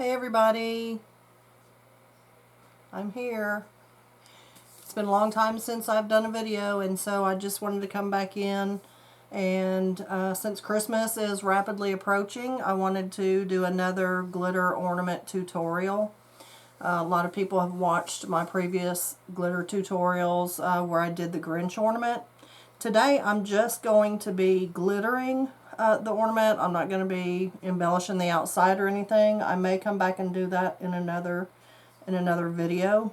Hey everybody, I'm here. It's been a long time since I've done a video, and so I just wanted to come back in, and since Christmas is rapidly approaching, I wanted to do another glitter ornament tutorial. A lot of people have watched my previous glitter tutorials where I did the Grinch ornament. Today I'm just going to be glittering the ornament. I'm not going to be embellishing the outside or anything. I may come back and do that in another video.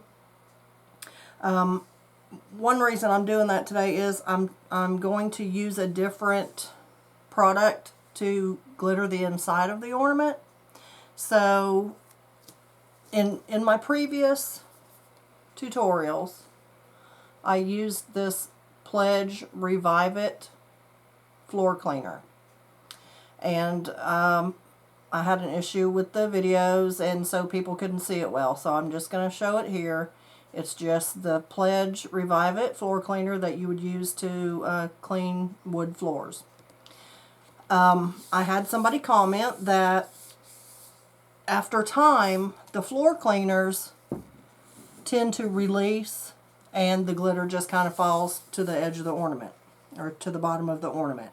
One reason I'm doing that today is I'm going to use a different product to glitter the inside of the ornament. So in my previous tutorials, I used this Pledge Revive It floor cleaner, and I had an issue with the videos, and so people couldn't see it well, so I'm just going to show it here. It's just the Pledge Revive It floor cleaner that you would use to clean wood floors. I had somebody comment that after time the floor cleaners tend to release and the glitter just kind of falls to the edge of the ornament, or to the bottom of the ornament.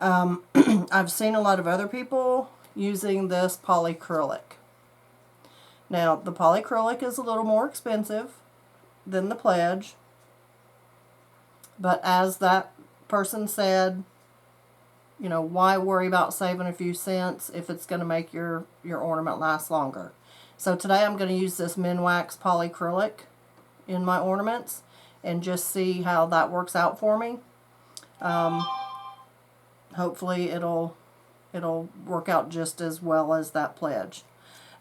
I've seen a lot of other people using this polycrylic. Now, the polycrylic is a little more expensive than the Pledge, but as that person said, you know, why worry about saving a few cents if it's going to make your ornament last longer? So today I'm going to use this Minwax Polycrylic in my ornaments and just see how that works out for me. Hopefully it'll work out just as well as that Pledge.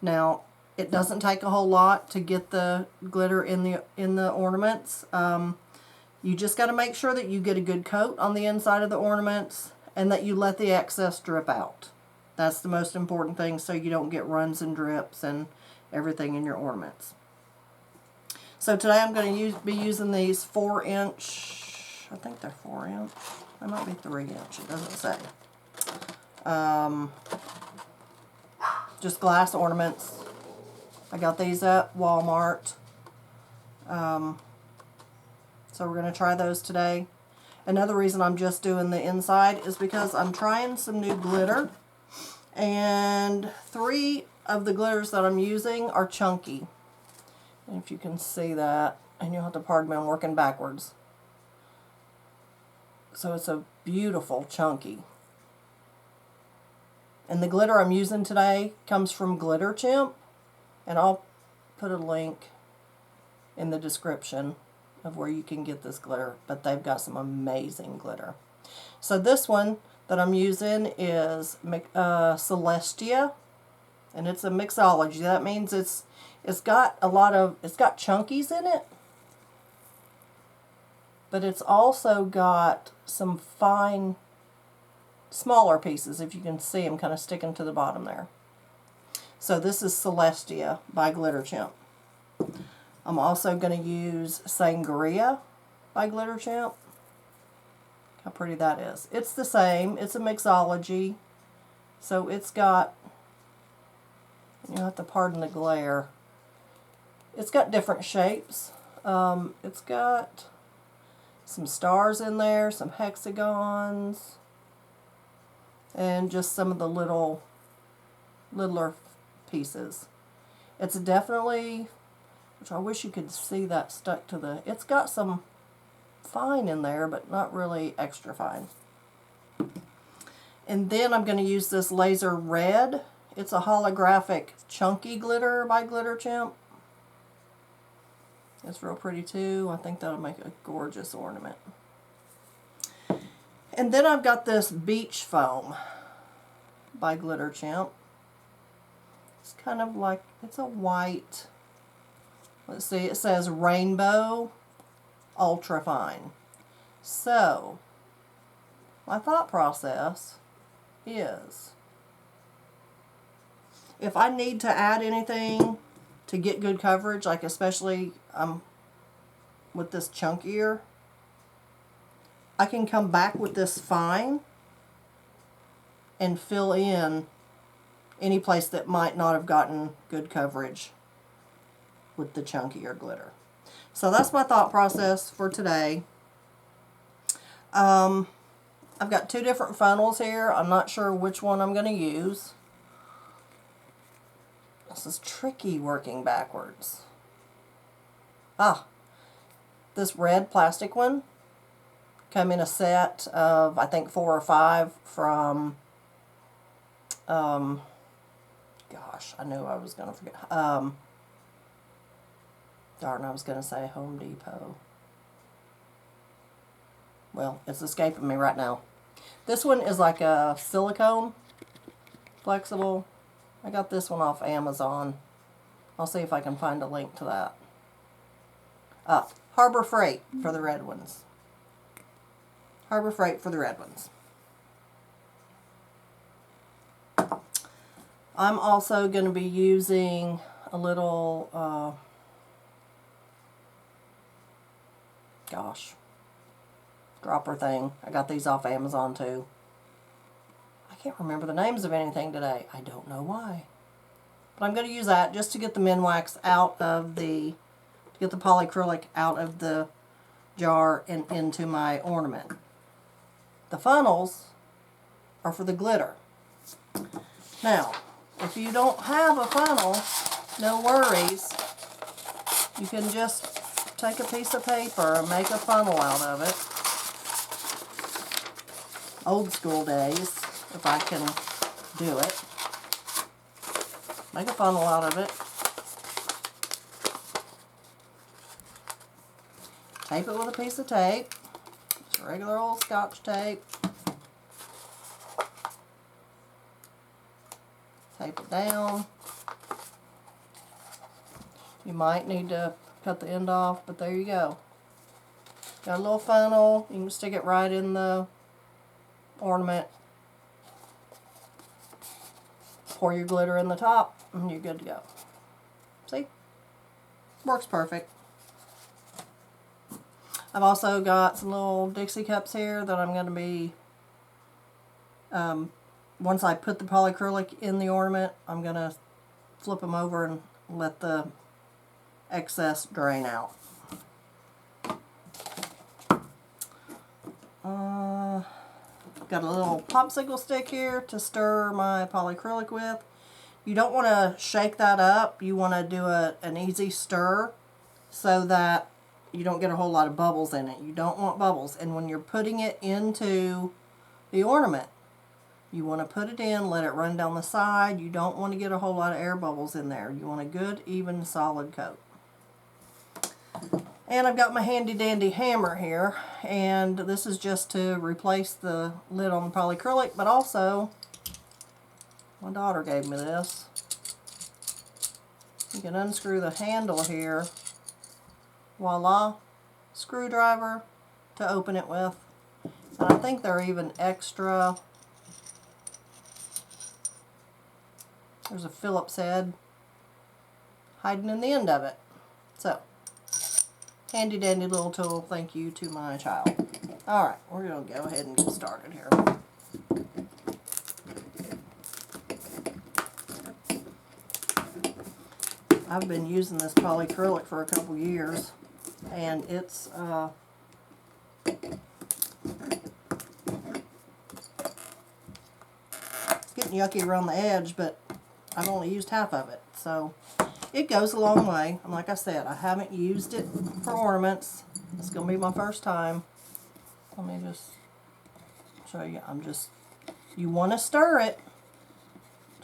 Now, it doesn't take a whole lot to get the glitter in the ornaments. You just got to make sure that you get a good coat on the inside of the ornaments and that you let the excess drip out. That's the most important thing, so you don't get runs and drips and everything in your ornaments. So today I'm going to be using these 4-inch, I think they're 4-inch. They might be 3-inch, it doesn't say. Just glass ornaments. I got these at Walmart. So we're going to try those today. Another reason I'm just doing the inside is because I'm trying some new glitter. And 3 of the glitters that I'm using are chunky. And if you can see that, and you'll have to pardon me, I'm working backwards. So it's a beautiful chunky. And the glitter I'm using today comes from Glitter Chimp. And I'll put a link in the description of where you can get this glitter. But they've got some amazing glitter. So this one that I'm using is Celestia. And it's a mixology. That means it's got chunkies in it. But it's also got some fine, smaller pieces, if you can see them kind of sticking to the bottom there. So this is Celestia by Glitter Chimp. I'm also going to use Sangria by Glitter Chimp. How pretty that is. It's the same. It's a mixology. So it's got, you'll have to pardon the glare, it's got different shapes. It's got some stars in there, some hexagons, and just some of the littler pieces. It's definitely, which I wish you could see that stuck to the, it's got some fine in there, but not really extra fine. And then I'm going to use this laser red. It's a holographic chunky glitter by Glitter Chimp. It's real pretty too. I think that'll make a gorgeous ornament. And then I've got this beach foam by Glitter Chimp. It's kind of like, it's a white, let's see, it says Rainbow Ultra Fine. So, my thought process is, if I need to add anything to get good coverage, like especially with this chunkier, I can come back with this fine and fill in any place that might not have gotten good coverage with the chunkier glitter. So that's my thought process for today. I've got 2 different funnels here. I'm not sure which one I'm going to use. This is tricky working backwards. This red plastic one come in a set of, I think, 4 or 5 from, gosh, I knew I was going to forget. Darn, I was going to say Home Depot. Well, it's escaping me right now. This one is like a silicone, flexible. I got this one off Amazon. I'll see if I can find a link to that. Harbor Freight for the red ones. Harbor Freight for the red ones. I'm also going to be using a little, dropper thing. I got these off Amazon too. I can't remember the names of anything today. I don't know why. But I'm going to use that just to get the Minwax out of the, to get the polycrylic out of the jar and into my ornament. The funnels are for the glitter. Now, if you don't have a funnel, no worries. You can just take a piece of paper and make a funnel out of it. Old school days, if I can do it. Make a funnel out of it. Tape it with a piece of tape. Just regular old Scotch tape. Tape it down. You might need to cut the end off, but there you go. Got a little funnel. You can stick it right in the ornament. Pour your glitter in the top, and you're good to go. See? Works perfect. I've also got some little Dixie cups here that I'm going to be, once I put the polycrylic in the ornament, I'm going to flip them over and let the excess drain out. Got a little popsicle stick here to stir my polycrylic with. You don't want to shake that up. You want to do an easy stir so that you don't get a whole lot of bubbles in it. You don't want bubbles. And when you're putting it into the ornament, you want to put it in, let it run down the side. You don't want to get a whole lot of air bubbles in there. You want a good, even, solid coat. And I've got my handy dandy hammer here, and this is just to replace the lid on the polycrylic, but also my daughter gave me this. You can unscrew the handle here. Voila, screwdriver to open it with. And I think they're even extra. There's a Phillips head hiding in the end of it. So, handy dandy little tool, thank you to my child. Alright, we're going to go ahead and get started here. I've been using this polycrylic for a couple years, and it's getting yucky around the edge, but I've only used half of it, so it goes a long way. And like I said, I haven't used it for ornaments. It's going to be my first time. Let me just show you. You want to stir it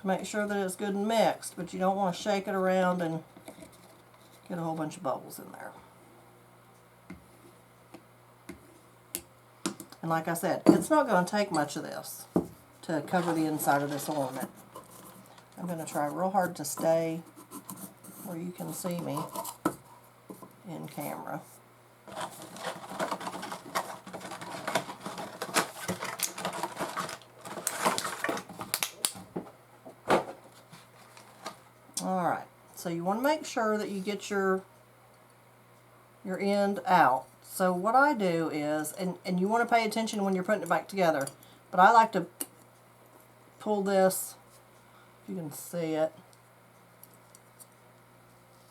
to make sure that it's good and mixed, but you don't want to shake it around and get a whole bunch of bubbles in there. And like I said, it's not going to take much of this to cover the inside of this ornament. I'm going to try real hard to stay where you can see me in camera. Alright, so you want to make sure that you get your end out. So what I do is, and you want to pay attention when you're putting it back together, but I like to pull this if you can see it,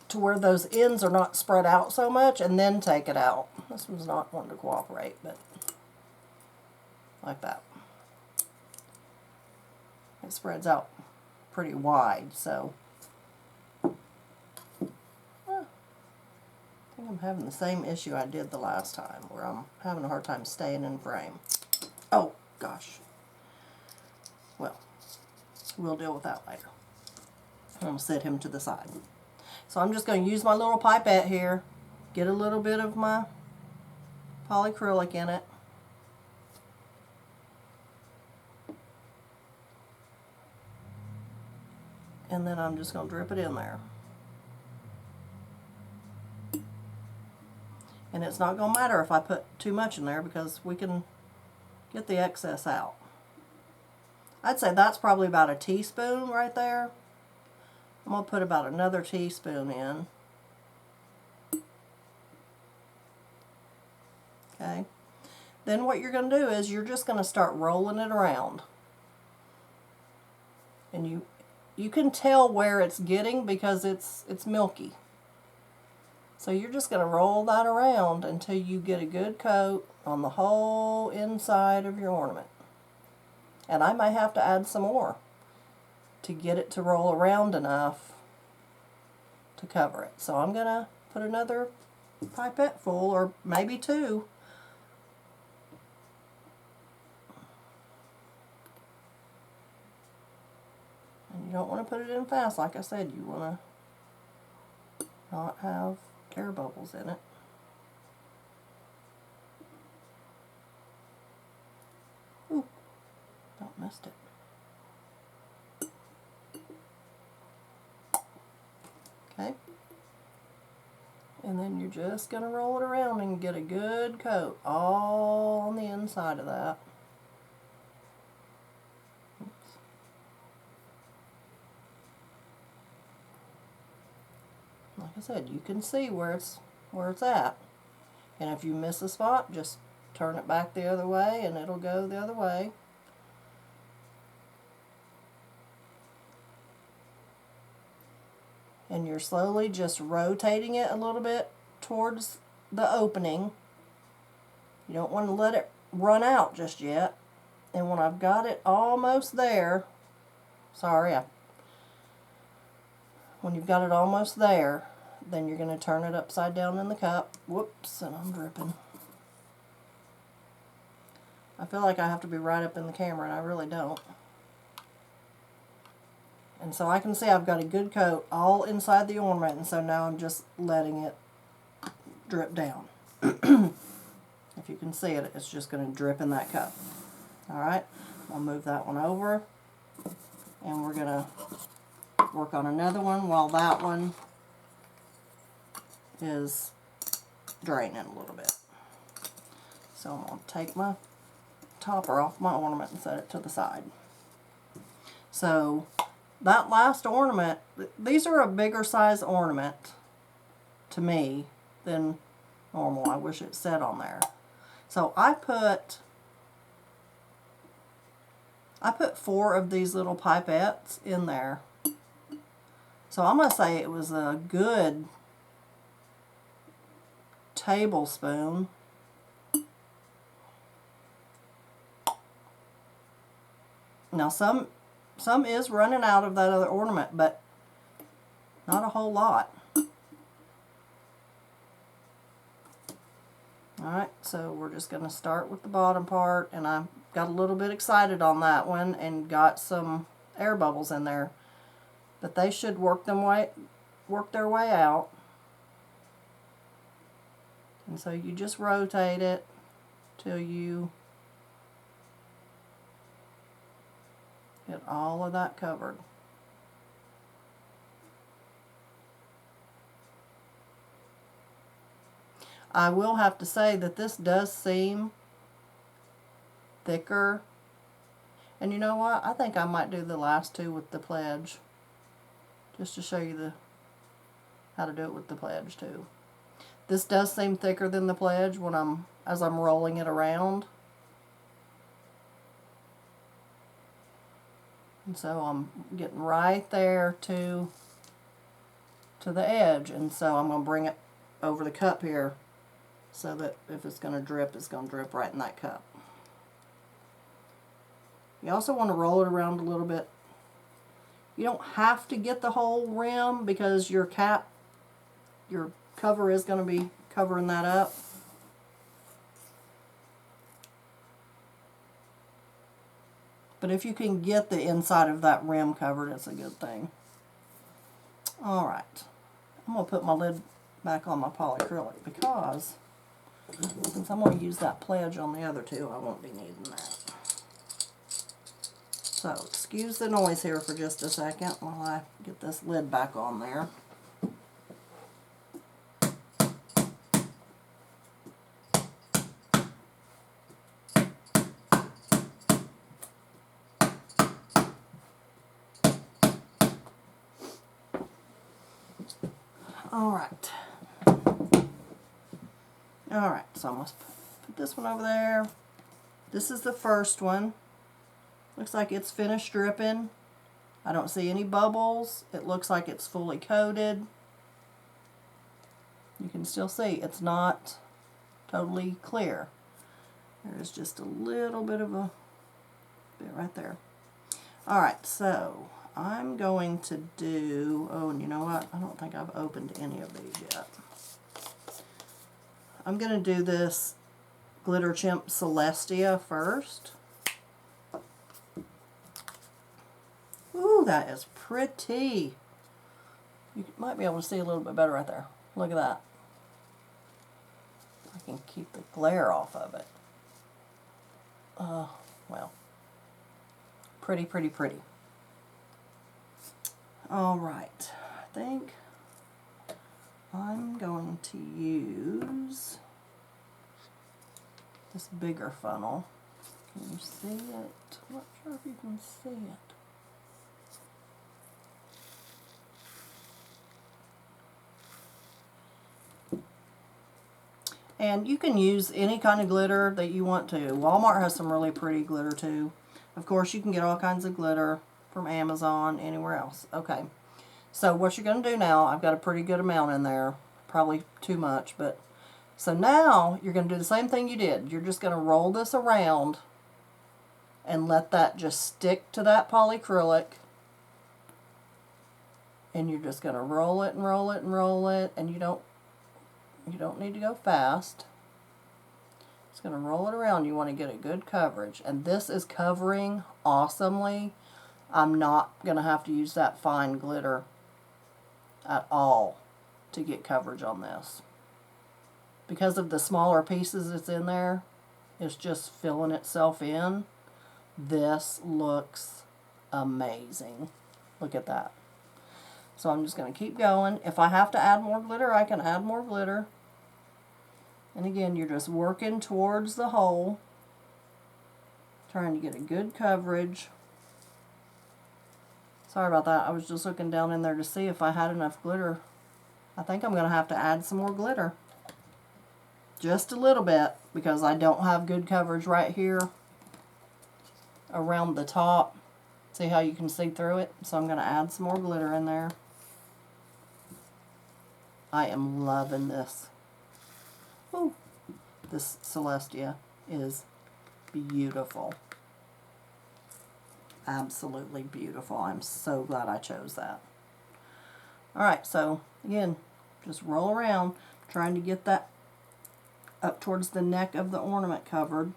to where those ends are not spread out so much, and then take it out. This one's not wanting to cooperate, but like that. It spreads out pretty wide, so I think I'm having the same issue I did the last time, where I'm having a hard time staying in frame. Oh gosh. Well, we'll deal with that later. I'm going to set him to the side. So I'm just going to use my little pipette here, get a little bit of my polycrylic in it. And then I'm just going to drip it in there. And it's not going to matter if I put too much in there, because we can get the excess out. I'd say that's probably about a teaspoon right there. I'm going to put about another teaspoon in. Okay. Then what you're going to do is you're just going to start rolling it around. And you can tell where it's getting because it's milky. So you're just going to roll that around until you get a good coat on the whole inside of your ornament. And I may have to add some more to get it to roll around enough to cover it. So I'm going to put another pipette full, or maybe two. And you don't want to put it in fast. Like I said, you want to not have air bubbles in it. Ooh, don't missed it. Okay, and then you're just going to roll it around and get a good coat all on the inside of that. Oops. Like I said, you can see where it's at, and if you miss a spot, just turn it back the other way and it'll go the other way. And you're slowly just rotating it a little bit towards the opening. You don't want to let it run out just yet. And when I've got it almost there, when you've got it almost there, then you're going to turn it upside down in the cup. Whoops, and I'm dripping. I feel like I have to be right up in the camera, and I really don't. And so I can see I've got a good coat all inside the ornament, and so now I'm just letting it drip down. If you can see it, it's just going to drip in that cup. Alright, I'll move that one over, and we're going to work on another one while that one is draining a little bit. So I'm going to take my topper off my ornament and set it to the side. So that last ornament, these are a bigger size ornament to me than normal. I wish it said on there. So I put 4 of these little pipettes in there. So I'm going to say it was a good tablespoon. Now some is running out of that other ornament, but not a whole lot. Alright, so we're just going to start with the bottom part, and I got a little bit excited on that one and got some air bubbles in there. But they should work their way out. And so you just rotate it till you get all of that covered. I will have to say that this does seem thicker. And you know what? I think I might do the last two with the pledge, just to show you how to do it with the pledge too. This does seem thicker than the pledge as I'm rolling it around. And so I'm getting right there to the edge, and so I'm going to bring it over the cup here so that if it's going to drip, it's going to drip right in that cup. You also want to roll it around a little bit. You don't have to get the whole rim because your cover is going to be covering that up. But if you can get the inside of that rim covered, it's a good thing. Alright, I'm going to put my lid back on my polycrylic because since I'm going to use that pledge on the other two, I won't be needing that. So, excuse the noise here for just a second while I get this lid back on there. Alright. Alright, so I'm going to put this one over there. This is the first one. Looks like it's finished dripping. I don't see any bubbles. It looks like it's fully coated. You can still see it's not totally clear. There's just a little bit of a bit right there. Alright, so I'm going to do, oh, and you know what? I don't think I've opened any of these yet. I'm going to do this Glitter Chimp Celestia first. Ooh, that is pretty. You might be able to see a little bit better right there. Look at that. I can keep the glare off of it. Well, pretty, pretty, pretty. Alright, I think I'm going to use this bigger funnel. Can you see it? I'm not sure if you can see it. And you can use any kind of glitter that you want to. Walmart has some really pretty glitter too. Of course, you can get all kinds of glitter from Amazon, anywhere else. Okay, so what you're going to do now, I've got a pretty good amount in there. Probably too much, but... So now, you're going to do the same thing you did. You're just going to roll this around and let that just stick to that polycrylic. And you're just going to roll it and roll it and roll it, and you don't need to go fast. Just going to roll it around. You want to get a good coverage. And this is covering awesomely. I'm not going to have to use that fine glitter at all to get coverage on this. Because of the smaller pieces that's in there, it's just filling itself in. This looks amazing. Look at that. So I'm just going to keep going. If I have to add more glitter, I can add more glitter. And again, you're just working towards the hole, trying to get a good coverage. Sorry about that. I was just looking down in there to see if I had enough glitter. I think I'm going to have to add some more glitter. Just a little bit, because I don't have good coverage right here around the top. See how you can see through it? So I'm going to add some more glitter in there. I am loving this. Ooh, this Celestia is beautiful. Absolutely beautiful. I'm so glad I chose that. Alright, so again, just roll around, trying to get that up towards the neck of the ornament covered.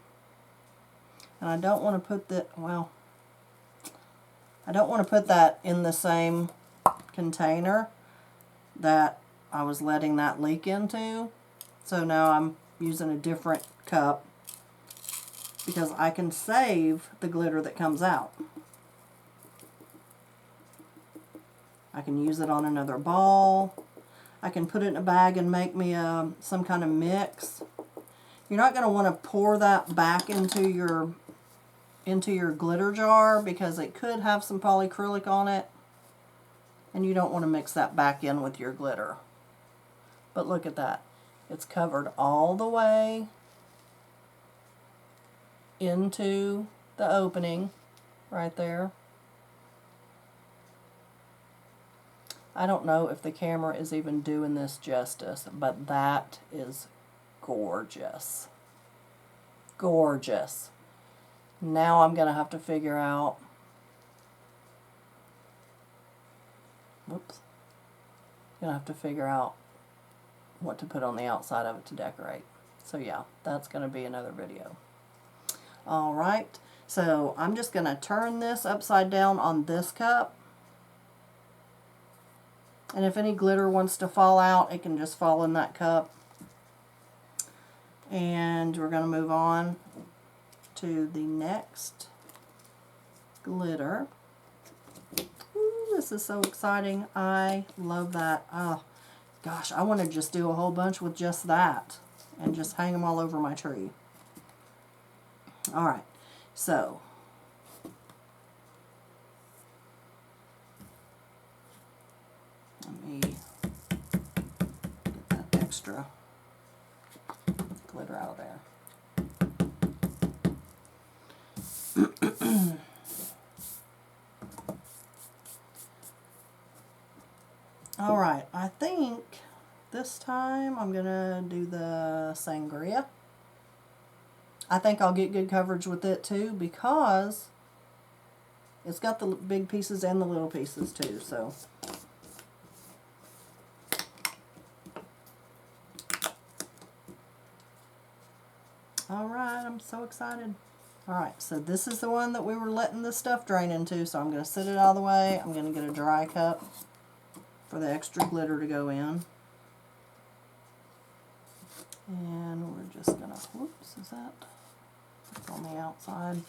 And I don't want to put that, well, I don't want to put that in the same container that I was letting that leak into. So now I'm using a different cup because I can save the glitter that comes out. I can use it on another ball. I can put it in a bag and make me some kind of mix. You're not going to want to pour that back into your glitter jar because it could have some polycrylic on it, and you don't want to mix that back in with your glitter. But look at that. It's covered all the way into the opening right there. I don't know if the camera is even doing this justice, but that is gorgeous. Gorgeous. Now I'm going to have to figure out, whoops, going to have to figure out what to put on the outside of it to decorate. So yeah, that's going to be another video. Alright, so I'm just going to turn this upside down on this cup. And if any glitter wants to fall out, it can just fall in that cup. And we're going to move on to the next glitter. Ooh, this is so exciting. I love that. Oh, gosh, I want to just do a whole bunch with just that and just hang them all over my tree. Alright, so let me get that extra glitter out of there. Alright, I think this time I'm going to do the sangria. I think I'll get good coverage with it too because it's got the big pieces and the little pieces too. So alright, I'm so excited. Alright, so this is the one that we were letting the stuff drain into, so I'm going to set it out of the way. I'm going to get a dry cup for the extra glitter to go in. And we're just going to, whoops, is that on the outside?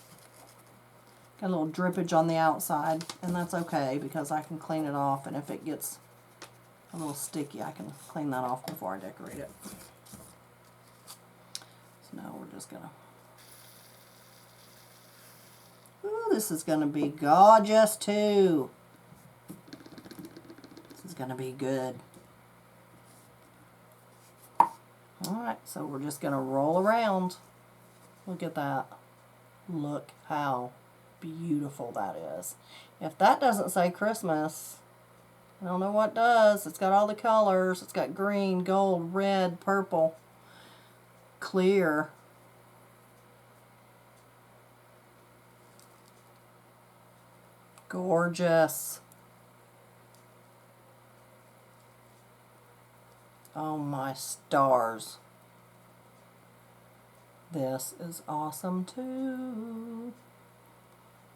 Got a little drippage on the outside, and that's okay because I can clean it off, and if it gets a little sticky, I can clean that off before I decorate it. So now we're just going to, ooh, this is going to be gorgeous too. This is going to be good. Alright, so we're just going to roll around. Look at that. Look how beautiful that is. If that doesn't say Christmas, I don't know what does. It's got all the colors. It's got green, gold, red, purple, clear. Gorgeous. Oh my stars. This is awesome too.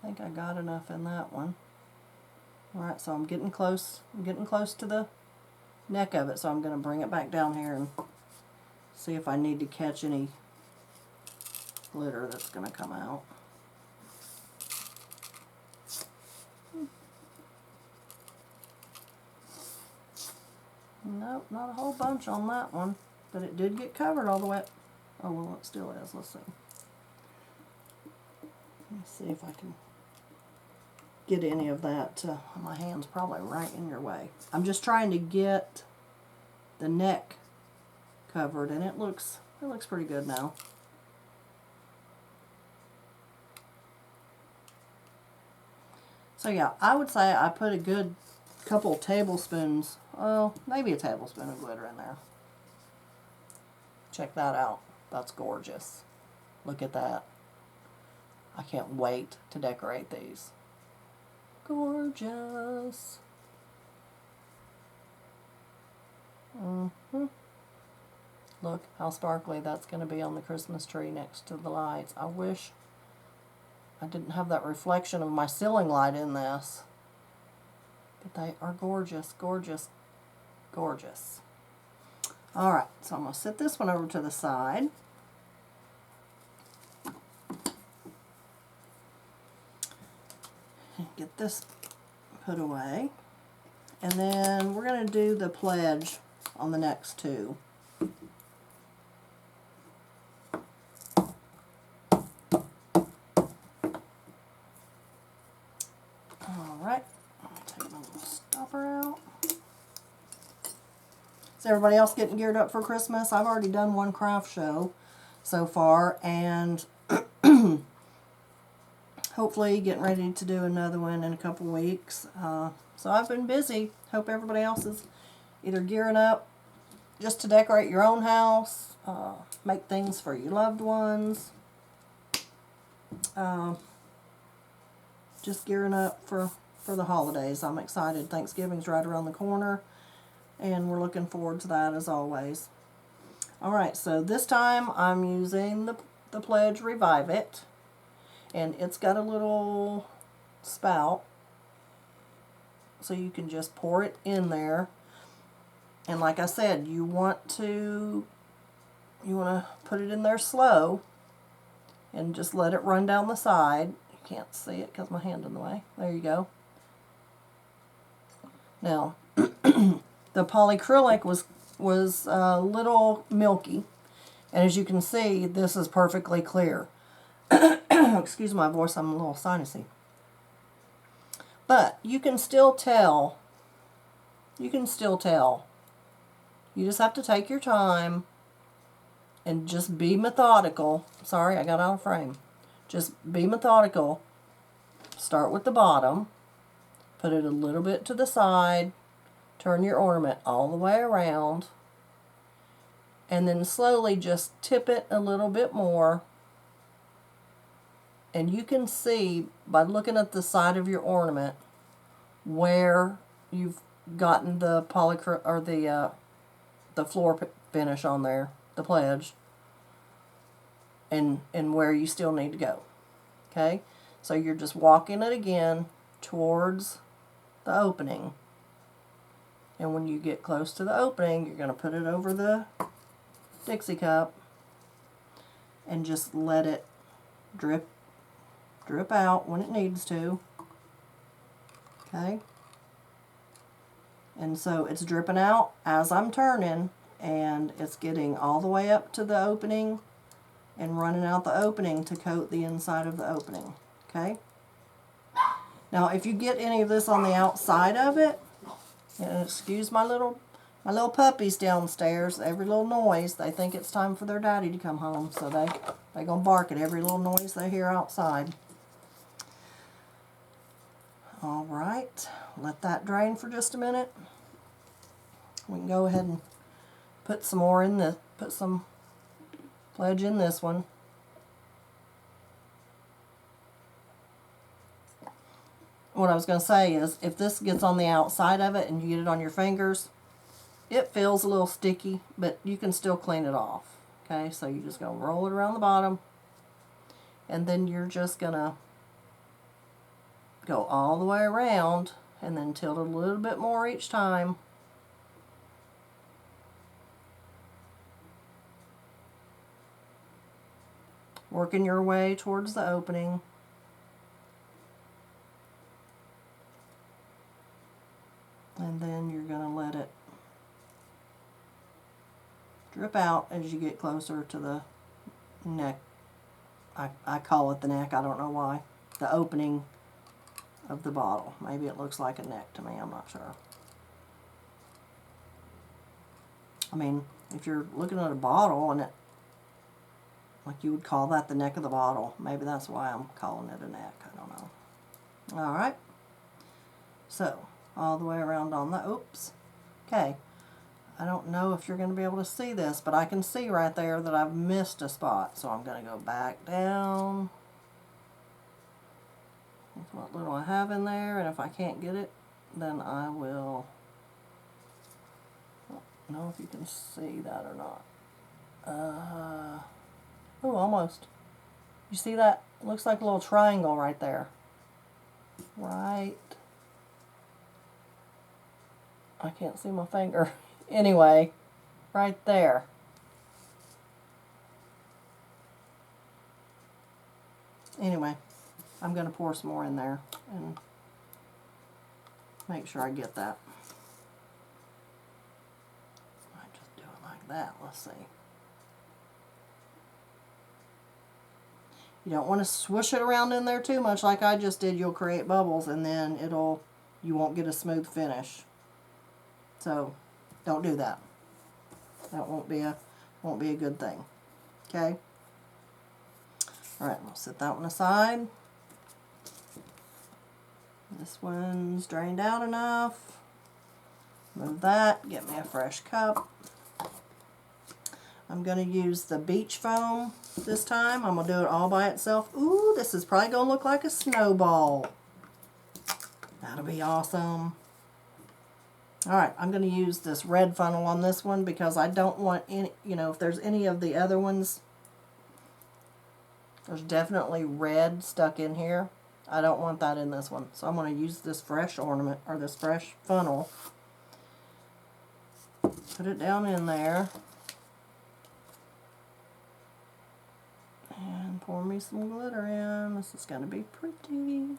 I think I got enough in that one. Alright, so I'm getting close. I'm getting close to the neck of it, so I'm going to bring it back down here and see if I need to catch any glitter that's going to come out. Nope, not a whole bunch on that one, but it did get covered all the way. Oh, well, it still is. Let's see. Let's see if I can get any of that. My hand's probably right in your way. I'm just trying to get the neck covered, and it looks pretty good now. So yeah, I would say I put a good couple tablespoons, well, maybe a tablespoon of glitter in there. Check that out. That's gorgeous. Look at that. I can't wait to decorate these. Gorgeous. Look how sparkly that's going to be on the Christmas tree next to the lights. I wish I didn't have that reflection of my ceiling light in this. But they are gorgeous, gorgeous, gorgeous. Alright, so I'm going to set this one over to the side. And get this put away. And then we're going to do the pledge on the next two. Alright, I'll take my little stopper out. Is everybody else getting geared up for Christmas? I've already done one craft show so far, and hopefully getting ready to do another one in a couple weeks. So I've been busy. Hope everybody else is either gearing up just to decorate your own house, make things for your loved ones, just gearing up for the holidays. I'm excited. Thanksgiving's right around the corner, and we're looking forward to that as always. Alright, so this time I'm using the Pledge Revive It, and it's got a little spout, so you can just pour it in there. And like I said, you want to put it in there slow and just let it run down the side. You can't see it because my hand's in the way. There you go. Now, the polycrylic was a little milky, and as you can see, this is perfectly clear. Excuse my voice, I'm a little sinusy. But you can still tell. You can still tell. You just have to take your time and just be methodical. Sorry, I got out of frame. Just be methodical. Start with the bottom. Put it a little bit to the side. Turn your ornament all the way around. And then slowly just tip it a little bit more. And you can see by looking at the side of your ornament where you've gotten the polycrylic or the floor finish on there, the pledge, and where you still need to go. Okay, so you're just walking it again towards the opening, and when you get close to the opening, you're going to put it over the Dixie cup and just let it drip out when it needs to. Okay, and so it's dripping out as I'm turning, and it's getting all the way up to the opening and running out the opening to coat the inside of the opening. Okay, now if you get any of this on the outside of it, and excuse my little puppies downstairs, every little noise, they think it's time for their daddy to come home, so they gonna bark at every little noise they hear outside. Alright, let that drain for just a minute. We can go ahead and put some more in this, put some pledge in this one. What I was going to say is, if this gets on the outside of it and you get it on your fingers, it feels a little sticky, but you can still clean it off. Okay, so you're just going to roll it around the bottom, and then you're just going to go all the way around and then tilt it a little bit more each time. Working your way towards the opening. And then you're going to let it drip out as you get closer to the neck. I call it the neck, I don't know why. The opening of the bottle. Maybe it looks like a neck to me, I'm not sure. I mean, if you're looking at a bottle and it, like, you would call that the neck of the bottle. Maybe that's why I'm calling it a neck, I don't know. Alright, so all the way around on the, oops, okay, I don't know if you're going to be able to see this, but I can see right there that I've missed a spot, so I'm going to go back down with what little I have in there, and if I can't get it, then I will, I don't know if you can see that or not. Oh, almost. You see that? It looks like a little triangle right there. Right. I can't see my finger. Anyway, right there. Anyway, I'm going to pour some more in there and make sure I get that. I just do it like that. Let's see. You don't want to swoosh it around in there too much like I just did. You'll create bubbles and then you won't get a smooth finish. So don't do that. That won't be a good thing. Okay? Alright, we'll set that one aside. This one's drained out enough. Move that, get me a fresh cup. I'm going to use the beach foam this time. I'm going to do it all by itself. Ooh, this is probably going to look like a snowball. That'll be awesome. Alright, I'm going to use this red funnel on this one because I don't want any, you know, if there's any of the other ones, there's definitely red stuck in here. I don't want that in this one. So I'm going to use this fresh ornament, or this fresh funnel. Put it down in there. And pour me some glitter in. This is going to be pretty.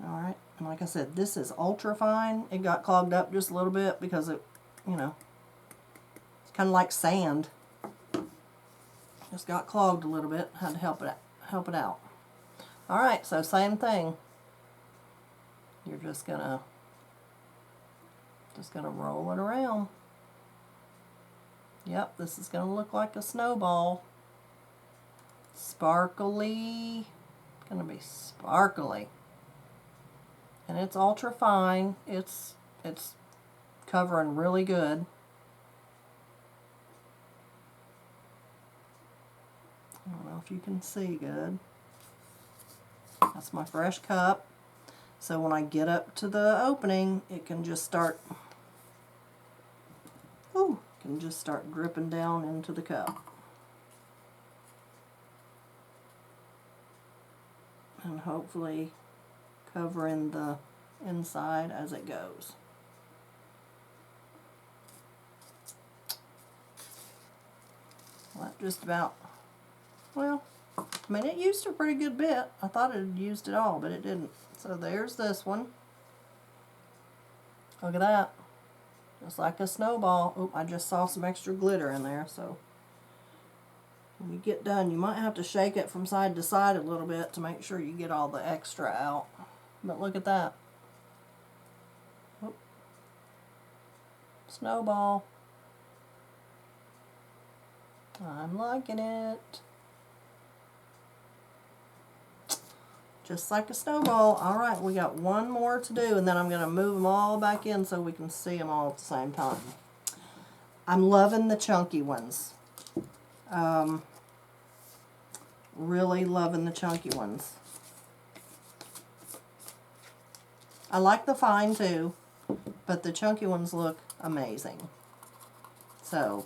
Alright, and like I said, this is ultra fine. It got clogged up just a little bit because it, you know, it's kind of like sand. Just got clogged a little bit. Had to help it out. Alright, so same thing. You're just gonna roll it around. Yep, this is gonna look like a snowball. Sparkly. It's gonna be sparkly. And it's ultra fine. It's covering really good. I don't know if you can see good. That's my fresh cup. So when I get up to the opening, it can just start, dripping down into the cup. And hopefully covering the inside as it goes. Well, that just about, well, I mean, it used a pretty good bit. I thought it had used it all, but it didn't. So there's this one. Look at that. Just like a snowball. Oop, I just saw some extra glitter in there, so when you get done, you might have to shake it from side to side a little bit to make sure you get all the extra out. But look at that. Oop. Snowball. I'm liking it. Just like a snowball. Alright, we got one more to do, and then I'm going to move them all back in so we can see them all at the same time. I'm loving the chunky ones. Really loving the chunky ones. I like the fine too, but the chunky ones look amazing. So,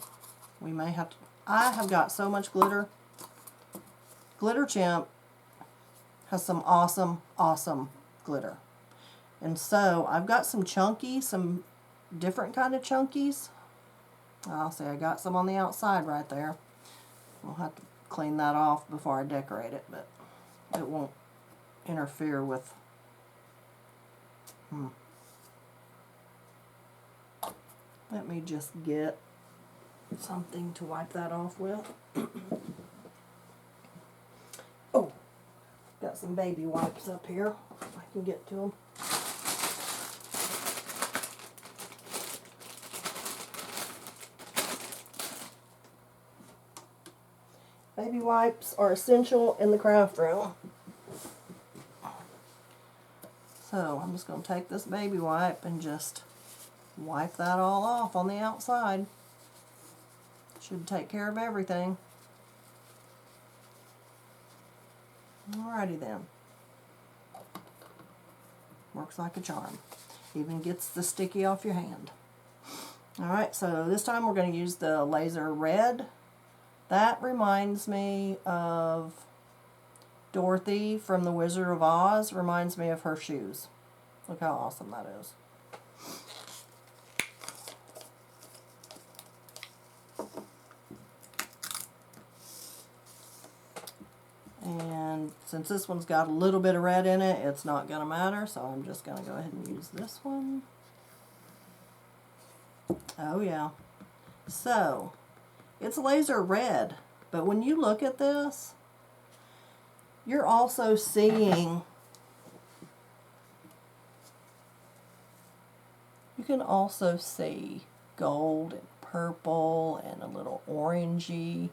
we may have to... I have got so much glitter. Glitter Chimp has some awesome, awesome glitter. And so, I've got some chunky, some different kind of chunkies. I'll say I got some on the outside right there. We'll have to clean that off before I decorate it, but it won't interfere with... Let me just get something to wipe that off with. Oh, got some baby wipes up here. If I can get to them. Baby wipes are essential in the craft room. So I'm just going to take this baby wipe and just wipe that all off on the outside. Should take care of everything. Alrighty then. Works like a charm. Even gets the sticky off your hand. Alright, so this time we're going to use the laser red. That reminds me of Dorothy from The Wizard of Oz. Reminds me of her shoes. Look how awesome that is. And since this one's got a little bit of red in it, it's not going to matter, so I'm just going to go ahead and use this one. Oh yeah. So, it's laser red, but when you look at this, you're also seeing, you can also see gold and purple and a little orangey.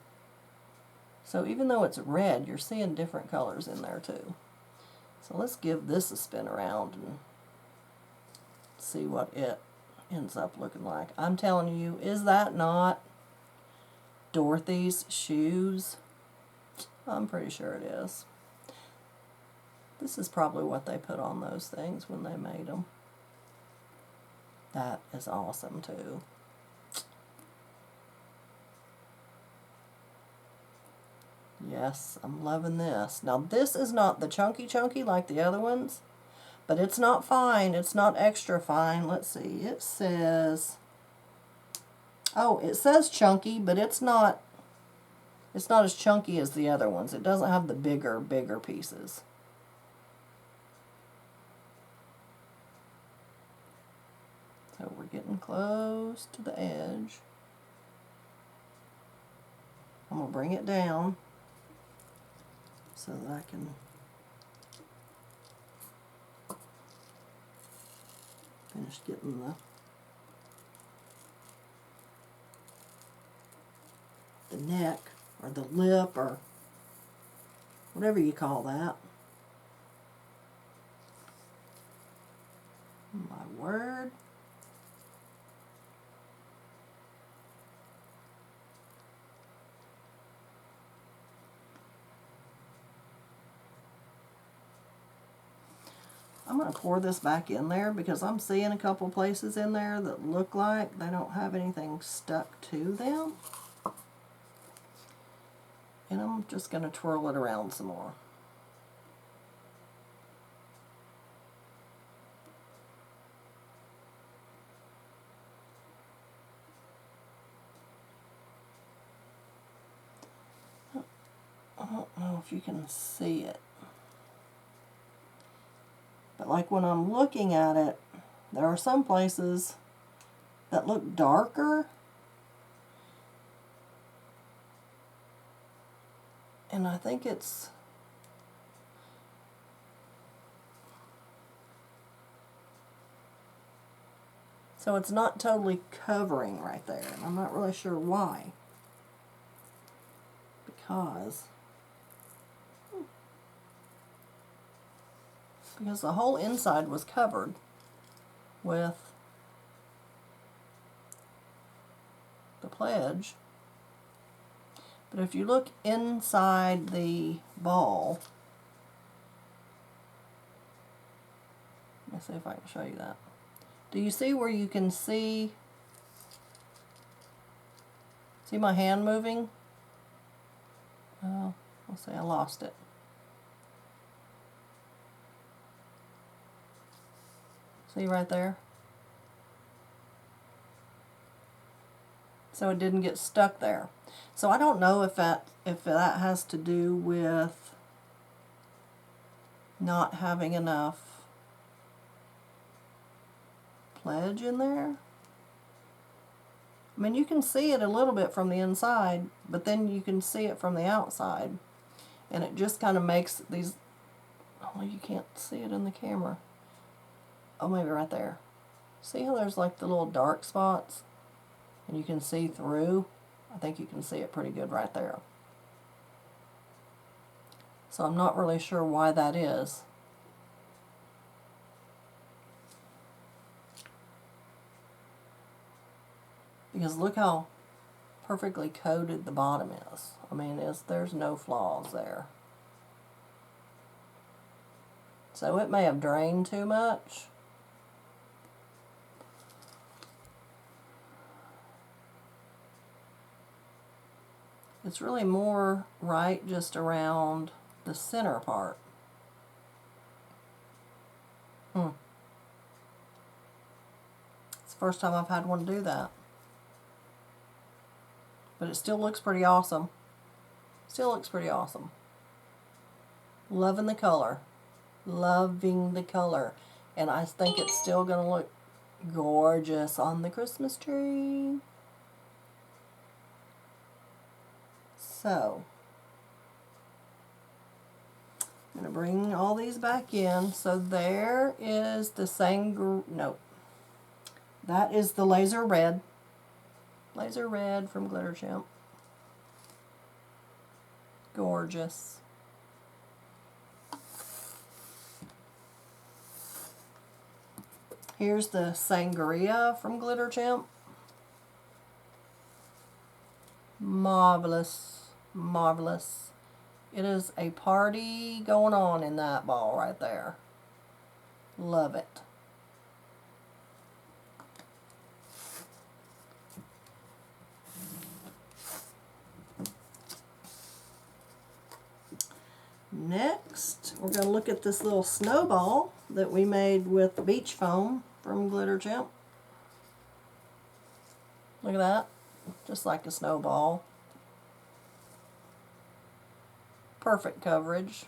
So even though it's red, you're seeing different colors in there too. So let's give this a spin around and see what it ends up looking like. I'm telling you, is that not Dorothy's shoes? I'm pretty sure it is. This is probably what they put on those things when they made them. That is awesome too. Yes, I'm loving this. Now this is not the chunky like the other ones, but it's not fine. It's not extra fine. Let's see. It says, oh, it says chunky, but it's not as chunky as the other ones. It doesn't have the bigger pieces. So we're getting close to the edge. I'm going to bring it down so that I can finish getting the neck or the lip or whatever you call that. My word. I'm going to pour this back in there because I'm seeing a couple places in there that look like they don't have anything stuck to them. And I'm just going to twirl it around some more. I don't know if you can see it. But like when I'm looking at it, there are some places that look darker. And I think it's so it's not totally covering right there. And I'm not really sure why. Because the whole inside was covered with the pledge. But if you look inside the ball, let's see if I can show you that. Do you see where you can see my hand moving? Oh, let's see, I lost it. See right there? So it didn't get stuck there. So I don't know if that has to do with not having enough pledge in there. I mean, you can see it a little bit from the inside, but then you can see it from the outside. And it just kind of makes these, oh, you can't see it in the camera. Oh, maybe right there. See how there's like the little dark spots? And you can see through? I think you can see it pretty good right there. So I'm not really sure why that is. Because look how perfectly coated the bottom is. I mean, there's no flaws there. So it may have drained too much. It's really more right just around the center part. It's the first time I've had one do that. But it still looks pretty awesome. Still looks pretty awesome. Loving the color. Loving the color. And I think it's still going to look gorgeous on the Christmas tree. So, I'm going to bring all these back in. So there is the nope. That is the laser red. Laser red from Glitter Chimp. Gorgeous. Here's the Sangria from Glitter Chimp. Marvelous, marvelous. It is a party going on in that ball right there. Love it. Next, we're going to look at this little snowball that we made with beach foam from Glitter Chimp. Look at that. Just like a snowball. Perfect coverage.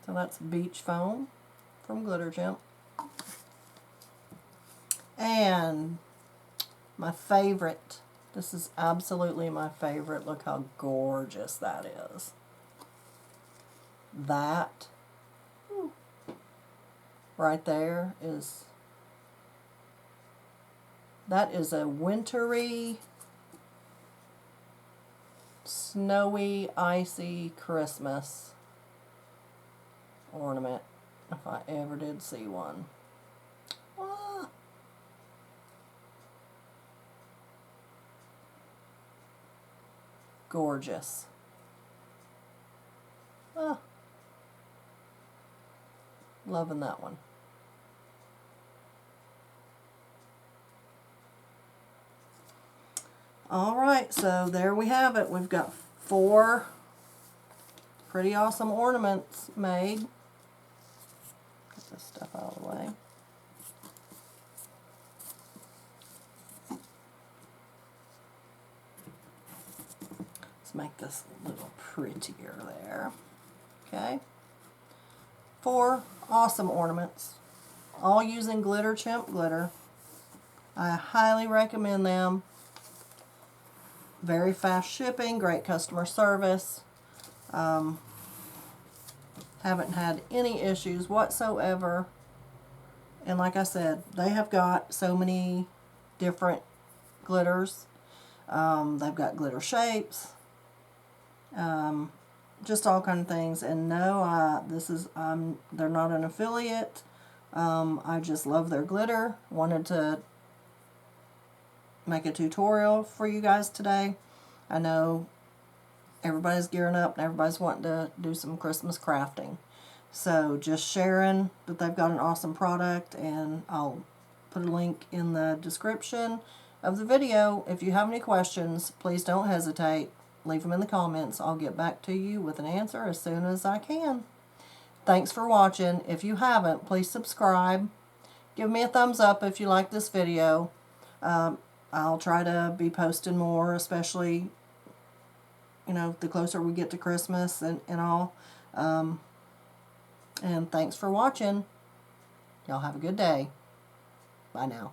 So that's beach foam from Glitter Chimp. And my favorite, this is absolutely my favorite. Look how gorgeous that is. That right there is, that is a wintry, snowy, icy Christmas ornament, if I ever did see one. Ah. Gorgeous. Ah. Loving that one. Alright, so there we have it. We've got 4 pretty awesome ornaments made. Get this stuff out of the way. Let's make this a little prettier there. Okay. 4 awesome ornaments, all using Glitter Chimp glitter. I highly recommend them. Very fast shipping, great customer service. Haven't had any issues whatsoever. And like I said, they have got so many different glitters. They've got glitter shapes. Just all kind of things. And no, they're not an affiliate. I just love their glitter. Wanted to make a tutorial for you guys today. I know everybody's gearing up and everybody's wanting to do some Christmas crafting. So just sharing that they've got an awesome product, and I'll put a link in the description of the video. If you have any questions, please don't hesitate. Leave them in the comments. I'll get back to you with an answer as soon as I can. Thanks for watching. If you haven't, please subscribe. Give me a thumbs up if you like this video. I'll try to be posting more, especially, you know, the closer we get to Christmas and all. And thanks for watching. Y'all have a good day. Bye now.